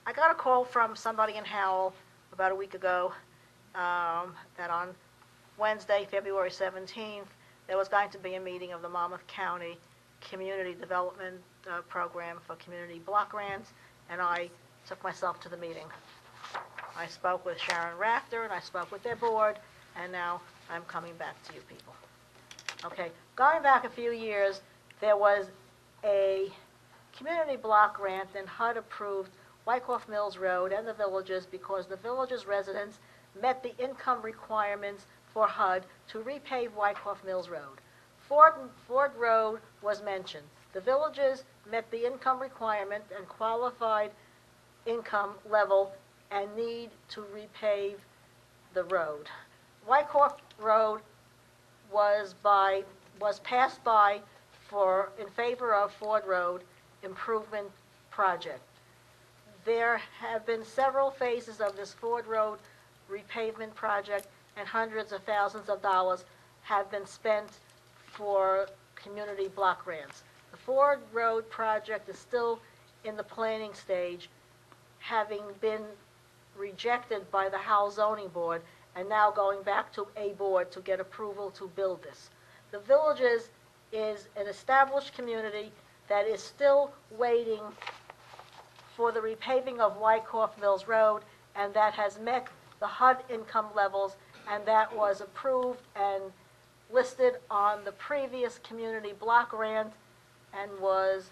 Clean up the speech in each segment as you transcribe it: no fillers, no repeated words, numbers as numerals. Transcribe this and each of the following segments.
I got a call from somebody in Howell about a week ago that on Wednesday, February 17th, there was going to be a meeting of the Monmouth County Community Development Program for Community Block Grants, and I took myself to the meeting. I spoke with Sharon Rafter, and I spoke with their board, and now I'm coming back to you people. Okay, going back a few years, there was a community block grant, and HUD approved Wyckoff Mills Road and the villages because the villages residents met the income requirements for HUD to repave Wyckoff Mills Road. Ford Road was mentioned. The villages met the income requirement and qualified income level and need to repave the road. Wyckoff Road was passed by in favor of Ford Road improvement project. There have been several phases of this Ford Road repavement project, and hundreds of thousands of dollars have been spent for community block grants. The Ford Road project is still in the planning stage, having been rejected by the Howell Zoning Board, and now going back to a board to get approval to build this. The Villages is an established community that is still waiting for the repaving of Wyckoff Mills Road, and that has met the HUD income levels, and that was approved and listed on the previous community block grant and was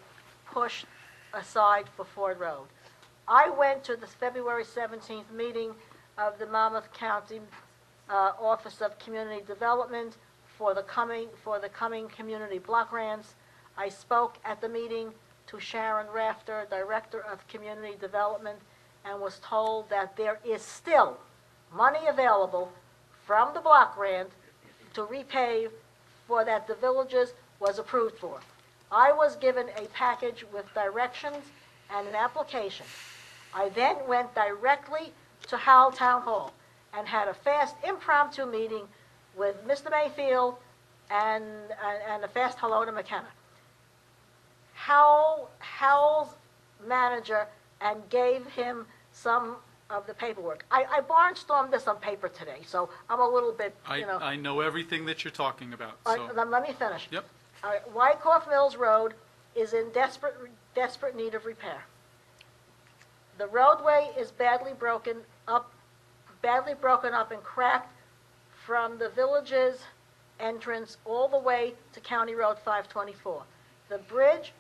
pushed aside for Ford Road. I went to the February 17th meeting of the Monmouth County Office of Community Development for the coming community block grants. I spoke at the meeting to Sharon Rafter, Director of Community Development, and was told that there is still money available from the block grant to repave for that the villages was approved for. I was given a package with directions and an application. I then went directly to Howell Town Hall and had a fast impromptu meeting with Mr. Mayfield and a fast hello to McKenna. Howell's manager and gave him some of the paperwork. I barnstormed this on paper today, so I'm a little bit, I know everything that you're talking about. So. Let me finish. Yep. Wyckoff Mills Road is in desperate need of repair. The roadway is badly broken up and cracked from the village's entrance all the way to County Road 524. The bridge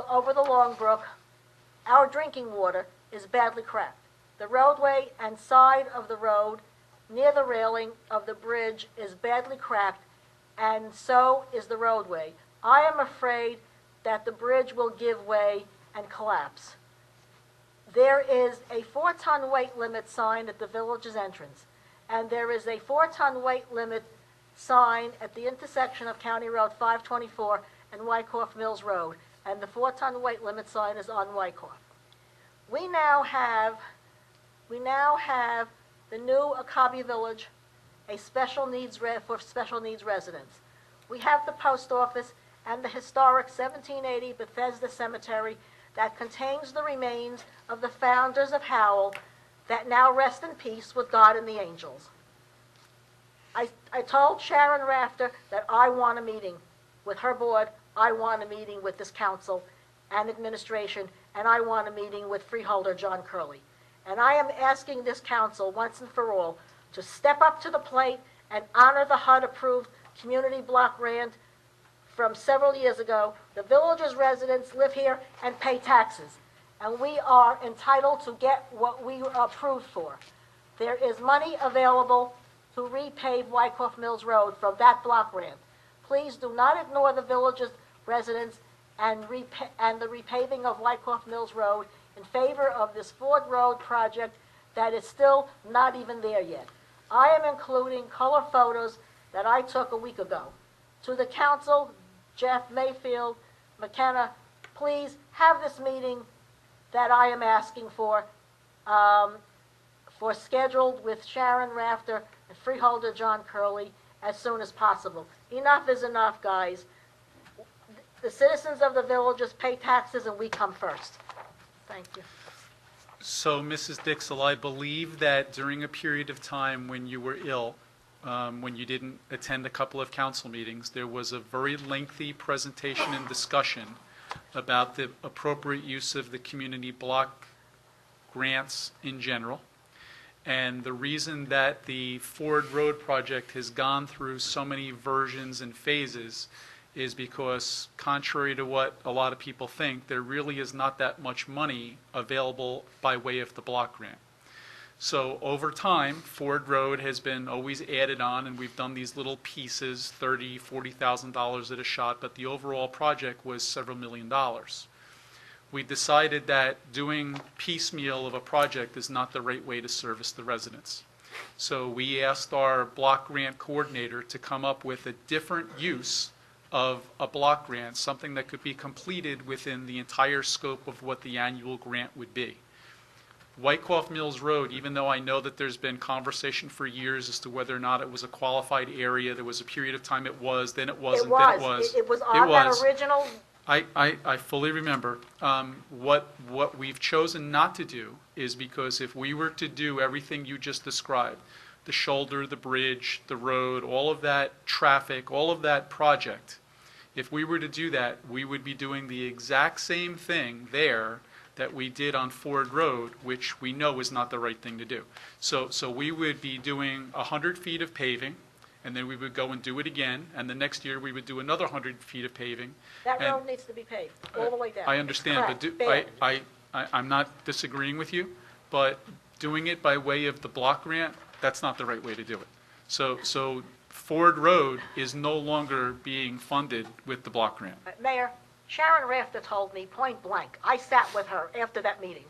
over the Long Brook, our drinking water, is badly cracked. The roadway and side of the road near the railing of the bridge is badly cracked, and so is the roadway. I am afraid that the bridge will give way and collapse. There is a 4-ton weight limit sign at the village's entrance, and there is a 4-ton weight limit sign at the intersection of County Road 524 and Wyckoff Mills Road, and the 4-ton weight limit sign is on Wyckoff. We now have the new Akabi Village, a special needs for special needs residents. We have the post office and the historic 1780 Bethesda Cemetery that contains the remains of the founders of Howell that now rest in peace with God and the angels. I told Sharon Rafter that I want a meeting with her board, I want a meeting with this council and administration, and I want a meeting with freeholder John Curley. And I am asking this council once and for all to step up to the plate and honor the HUD-approved community block grant from several years ago. The village's residents live here and pay taxes, and we are entitled to get what we are approved for. There is money available to repave Wyckoff Mills Road from that block grant. Please do not ignore the village's residents and the repaving of Wyckoff Mills Road in favor of this Ford Road project that is still not even there yet. I am including color photos that I took a week ago. To the council, Jeff, Mayfield, McKenna, please have this meeting that I am asking for scheduled with Sharon Rafter and freeholder John Curley as soon as possible. Enough is enough, guys. The citizens of the villages pay taxes and we come first. Thank you. So, Mrs. Dixel, I believe that during a period of time when you were ill, when you didn't attend a couple of council meetings, there was a very lengthy presentation and discussion about the appropriate use of the community block grants in general. And the reason that the Ford Road project has gone through so many versions and phases is because, contrary to what a lot of people think, there really is not that much money available by way of the block grant. So over time, Ford Road has been always added on, and we've done these little pieces, $30,000, $40,000 at a shot, but the overall project was several $1,000,000. We decided that doing piecemeal of a project is not the right way to service the residents. So we asked our block grant coordinator to come up with a different use of a block grant, something that could be completed within the entire scope of what the annual grant would be. Wyckoff Mills Road, even though I know that there's been conversation for years as to whether or not it was a qualified area, there was a period of time it was, then it wasn't, then it was. It was on that original. I fully remember. What we've chosen not to do is because if we were to do everything you just described, the shoulder, the bridge, the road, all of that traffic, all of that project, if we were to do that, we would be doing the exact same thing there that we did on Ford Road, which we know is not the right thing to do. So we would be doing 100 feet of paving, and then we would go and do it again, and the next year we would do another 100 feet of paving. That road needs to be paved all the way down. I understand, but I'm not disagreeing with you, but doing it by way of the block grant, that's not the right way to do it. So Ford Road is no longer being funded with the block grant. Mayor, Sharon Rafter told me point blank, I sat with her after that meeting,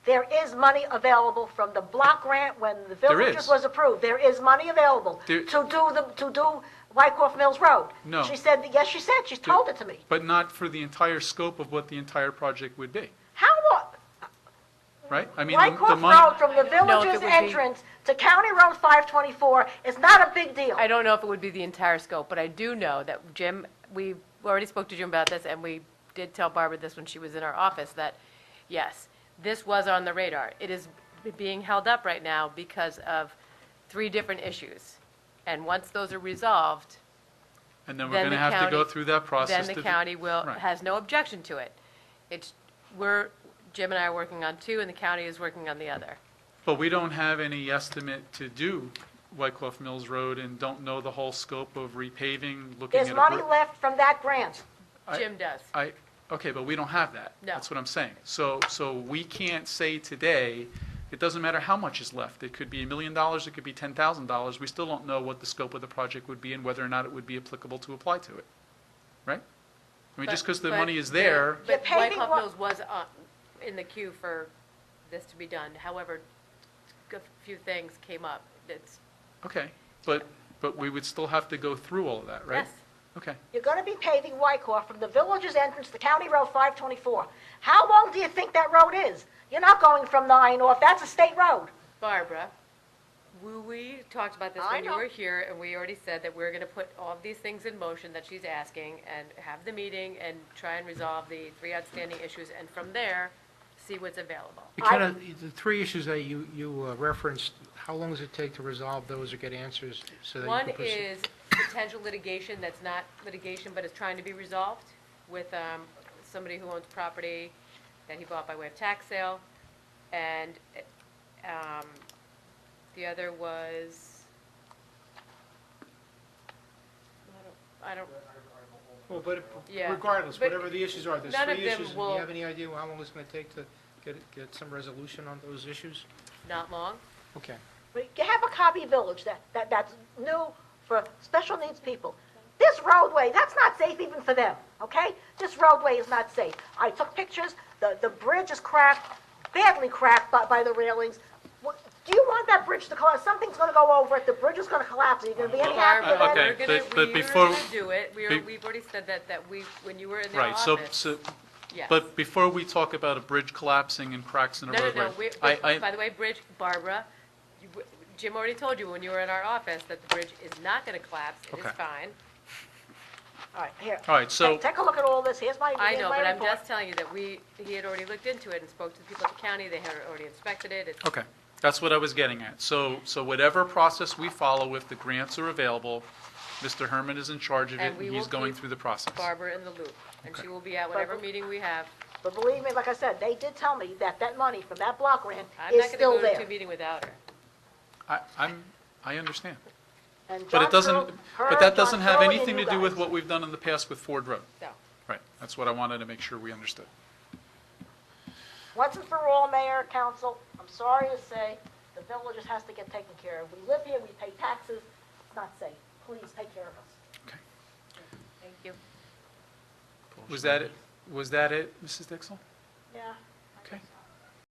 there is money available from the block grant when the villages was approved. There is money available to do Wyckoff Mills Road. No. She said, yes, she said, she's told it to me. But not for the entire scope of what the entire project would be, How long? right? I mean, Wyckoff Road from the village's entrance to County Road 524 is not a big deal. I don't know if it would be the entire scope, but I do know that Jim, we already spoke to Jim about this, and we did tell Barbara this when she was in our office, that, yes, this was on the radar. It is being held up right now because of 3 different issues. And once those are resolved, and then we're going to have to go through that process. then the county has no objection to it. Jim and I are working on 2, and the county is working on the other. But we don't have any estimate to do Wyckoff Mills Road and don't know the whole scope of repaving, looking at There's money left from that grant. Jim does. Okay, but we don't have that. No. That's what I'm saying. So we can't say today, it doesn't matter how much is left. It could be $1 million, it could be $10,000. We still don't know what the scope of the project would be and whether or not it would be applicable to apply to it, right? I mean, just because the money is there. But Wyckoff Mills was in the queue for this to be done. However, a few things came up. Okay, but we would still have to go through all of that, right? Yes. Okay. You're going to be paving Wyckoff from the village's entrance to County Road 524. How long do you think that road is? You're not going from 9 off. That's a state road. Barbara, we talked about this when you were here, and we already said that we're going to put all of these things in motion that she's asking and have the meeting and try and resolve the 3 outstanding issues, and from there, see what's available. The 3 issues that you referenced, how long does it take to resolve those or get answers so that you One can proceed? is potential litigation that's not litigation but is trying to be resolved with somebody who owns property that he bought by way of tax sale. And the other was, I don't. Well, but Yeah. regardless, But whatever the issues are, there's none 3 of them issues. Do will- you have any idea how long it's going to take to get some resolution on those issues? Not long. Okay. You have a Cobby Village that's new for special needs people. This roadway, that's not safe even for them, okay? This roadway is not safe. I took pictures. The bridge is cracked, badly cracked by the railings. Do you want that bridge to collapse? Something's going to go over it. The bridge is going to collapse. Are you going to be any happier then? Okay, but we before- were going to do it. We've already said that when you were in the Right, office. so, Yes. but before we talk about a bridge collapsing and cracks in a roadway. No. By the way, bridge, Barbara, Jim already told you when you were in our office that the bridge is not going to collapse. It is Okay. fine. All right, here. All right, so- Take a look at all this, here's my I know, but I'm report. just telling you that he had already looked into it and spoke to the people at the county, they had already inspected it. It's- Okay, that's what I was getting at. So whatever process we follow, if the grants are available, Mr. Herman is in charge of it, And and we he's will going keep through the process. Barbara in the loop, and she Okay. will be at whatever meeting we have. But believe me, like I said, they did tell me that that money from that block grant I'm is not going to still go to there. a meeting without her. I understand. And But John it doesn't, Shirley- her, but that John doesn't have Shirley, and anything to you do with guys. what we've done in the past with Ford Road. No. Right, that's what I wanted to make sure we understood. Once and for all, Mayor, Council, I'm sorry to say, the village just has to get taken care of. We live here, we pay taxes, it's not safe. Please take care of us. Okay. Thank you. Was that it, Mrs. Dixel? Yeah. I Okay. guess so.